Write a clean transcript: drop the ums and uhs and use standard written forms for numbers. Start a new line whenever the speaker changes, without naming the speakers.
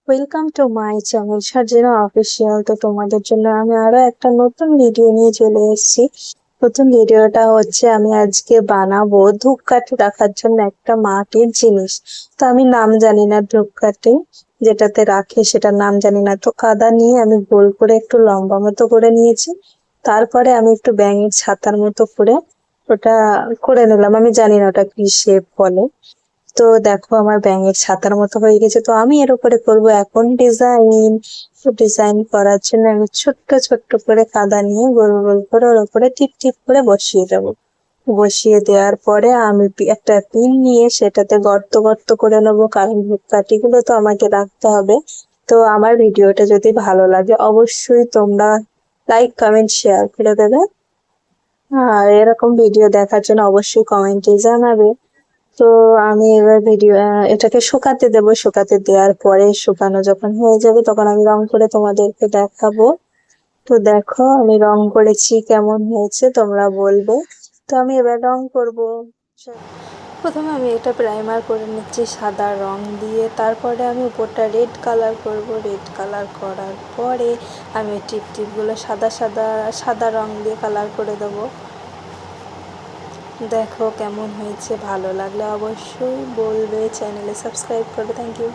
Welcome to my channel Sarjina official. তো তোমাদের জন্য আমি আরো একটা নতুন ভিডিও নিয়ে চলে এসেছি। নতুন ভিডিওটা হচ্ছে আমি আজকে বানাবো ধূপকাঠি রাখার জন্য একটা মাটির জিনিস। তো আমি নাম জানি না, ধূপকাঠি যেটাতে রাখে সেটার নাম জানি না। তো কাদা নিয়ে আমি গোল করে একটু লম্বা মতো করে নিয়েছি। তারপরে আমি একটু ব্যাঙের ছাতার মতো করে ওটা করে নিলাম। আমি জানি না ওটা কি শেপ বলে। তো দেখো আমার ব্যাঙের ছাতার মতো হয়ে গেছে। তো আমি এর উপরে করব এখন ডিজাইন। তো ডিজাইন করার জন্য আমি ছোট্ট ছোট্ট করে কাদা নিয়ে গোল গোল করে ওর উপরে টিপ টিপ করে বসিয়ে দেবো। বসিয়ে দেওয়ার পরে আমি একটা পিন নিয়ে সেটাতে গর্ত গর্ত করে নেবো, কারণ ধূপকাঠিগুলো তো আমাকে রাখতে হবে। তো আমার ভিডিওটা যদি ভালো লাগে অবশ্যই তোমরা লাইক কমেন্ট শেয়ার করে দেবে। আর এরকম ভিডিও দেখার জন্য অবশ্যই কমেন্টে জানাবে। তো আমি এবার এটাকে শুকাতে দেবো। শুকাতে দেওয়ার পরে শুকানো যখন হয়ে যাবে তখন আমি রং করে তোমাদেরকে দেখাবো। তো দেখো আমি রং করেছি, কেমন হয়েছে তোমরা বলবে। তো আমি এবার রং করব। প্রথমে আমি এটা প্রাইমার করে নিচ্ছি সাদা রং দিয়ে, তারপরে আমি উপরটা রেড কালার করব। রেড কালার করার পরে আমি টিপ টিপগুলো সাদা সাদা সাদা রং দিয়ে কালার করে দেবো। দেখো কেমন হয়েছে, ভালো লাগলে অবশ্যই বলবে, চ্যানেলে সাবস্ক্রাইব করবে। Thank you.